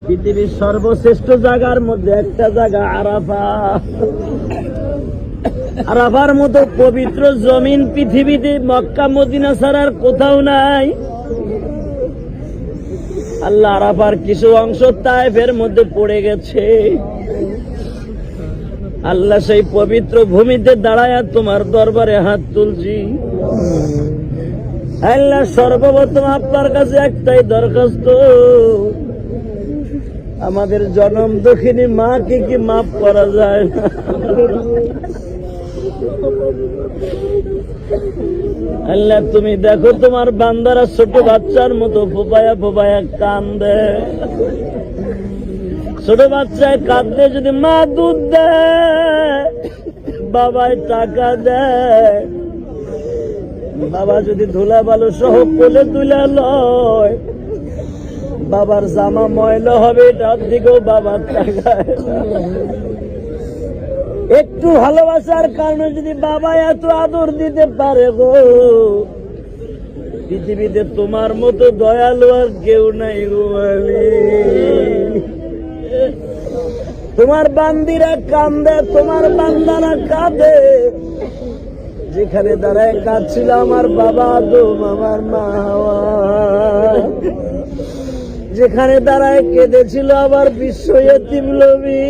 পৃথিবীর সর্বশ্রেষ্ঠ জায়গার মধ্যে একটা জায়গা আরাফা। আরাফার মতো পবিত্র জমিন পৃথিবীতে মক্কা মদিনা ছাড়ার কোথাও নাই। আল্লাহ আরাফার কিছু অংশ তায়েফের মধ্যে পড়ে গেছে। আল্লাহ সেই পবিত্র ভূমিতে দাঁড়ায় তোমার দরবারে হাত তুলছি। আল্লাহ সর্বপ্রথম আপনার কাছে একটাই দরখাস্ত, আমাদের জনম দুঃখিনী মাকে কি মাফ করা যায় না? আল্লাহ তুমি দেখো তোমার বান্দারা ছোট বাচ্চার মতো ফোপায়া ফোপায়া কান্দে। ছোট বাচ্চায় কাঁদলে যদি মা দুধ দেয়, বাবায় টাকা দেয়, বাবা যদি ধুলা বালু সহ কোলে তুলে লয়, বাবার জামা ময়লা হবে এটার দিকেও বাবার টাকা। একটু ভালোবাসার কারণে যদি বাবা এত আদর দিতে পারে গো, পৃথিবীতে তোমার মতো দয়ালু আর কেউ নাই গো। তোমার বান্দিরা কান্দে, তোমার বান্দারা কাঁদে। যেখানে দাঁড়ায় কাঁদছিল আমার বাবা আদম, আমার মা হাওয়া, যেখানে দাঁড়ায় কেঁদেছিল আবার বিশ্ব ইয়তীম নবী।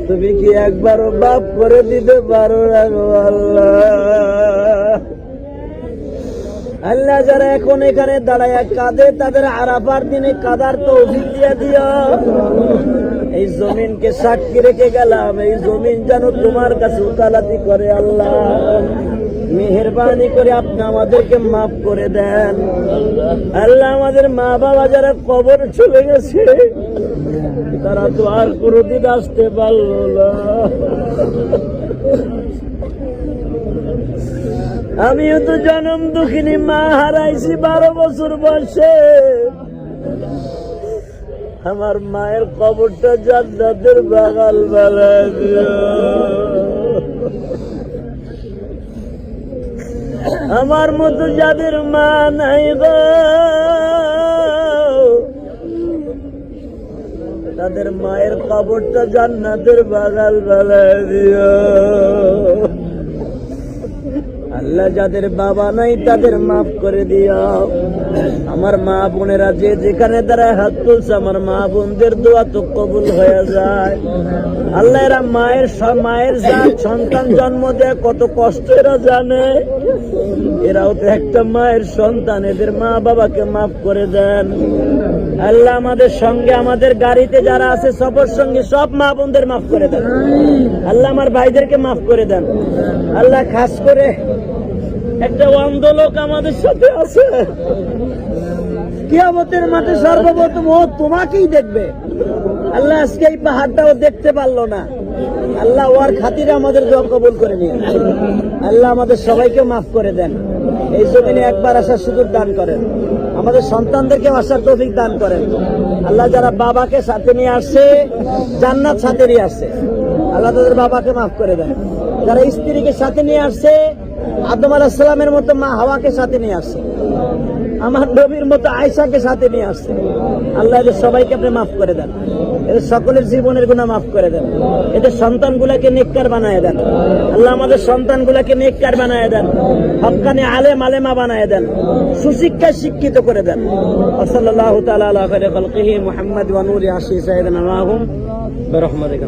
তুমি কি একবারও মাফ করে দিতে পারো না গো আল্লাহ? আল্লাহ যারা এখন এখানে দাঁড়ায় কাঁদে, তাদের আরাফার দিনে কাদার তৌফিক দিয়ে দিও। এই জমিনকে সাক্ষী রেখে গেলাম, এই জমিন যেন তোমার কাছে উকালাতি করে। আল্লাহ মেহেরবানি করে আপনি আমাদেরকে মাফ করে দেন। আল্লাহ আমাদের মা বাবা যারা কবর চলে গেছে, তারা তো আর কোনদিন আসতে পারলো না। আমিও তো জনম দুঃখিনী মা হারাইছি 12 বছর বয়সে। আমার মায়ের কবরটা জান্নাতের বাগান বানায় দিও। আমার মতো যাদের মা নাই গো, তাদের মায়ের কবরটা জান্নাতের বাগান বানায় দিও। আল্লাহ যাদের বাবা নাই তাদের মাফ করে দিও। আমার মা বোনেরা যে যেখানে দাঁড়ায় হাত তুলছে, আমার মা বোনদের দোয়া তো কবুল হয়ে যায়। আল্লাহ এরা মায়ের সন্তান জন্ম দেয় কত কষ্ট এরা জানে। এরাও তো একটা মায়ের সন্তান, এদের মা বাবাকে মাফ করে দেন। আল্লাহ আমাদের সঙ্গে আমাদের গাড়িতে যারা আছে সবার সঙ্গে সব মা বোনদের মাফ করে দেন। আল্লাহ আমার ভাইদেরকে মাফ করে দেন। আল্লাহ খাস করে একটা অন্ধ লোক আমাদের সাথে আছে, কিয়ামতের মাঠে সর্বপ্রথম ও তোমাকেই দেখবে। আল্লাহ আজকে এই পাহাড়টাও দেখতে পারলো না। আল্লাহ ওর খাতিরে আমাদের দোয়া কবুল করে নিন। আল্লাহ আমাদের সবাইকে মাফ করে দেন। এই জমিনে একবার আসার সুযোগ দান করেন, আমাদের সন্তানদেরকে আসার তৌফিক দান করেন। আল্লাহ যারা বাবাকে সাথে নিয়ে আসছে, জান্নাত সাথে নিয়ে আসছে, আল্লাহ তাদের বাবাকে মাফ করে দেন। যারা স্ত্রীকে সাথে নিয়ে আসছে, আদম আলাইহিস সালামের মতো মা হাওয়াকে সাথে নিয়ে আসছে, আমার নবীর মতো আয়েশাকে সাথে নিয়ে আসছে, আল্লাহ এদের সবাইকে আপনি মাফ করে দেন। এদের সকলের জীবনের গুনাহ মাফ করে দেন। এদের সন্তানগুলাকে নেককার বানায় দেন। আল্লাহ আমাদের সন্তানগুলাকে নেককার বানায় দেন, হক্কানি আলেম আলেমা বানায় দেন, সুশিক্ষায় শিক্ষিত করে দেন। সাল্লাল্লাহু তাআলা আলা খায়রি খালকিহি মুহাম্মদ ওয়া নূরি আশি সাইয়্যিদিনা ওয়া হুম বিরহমাতিকা।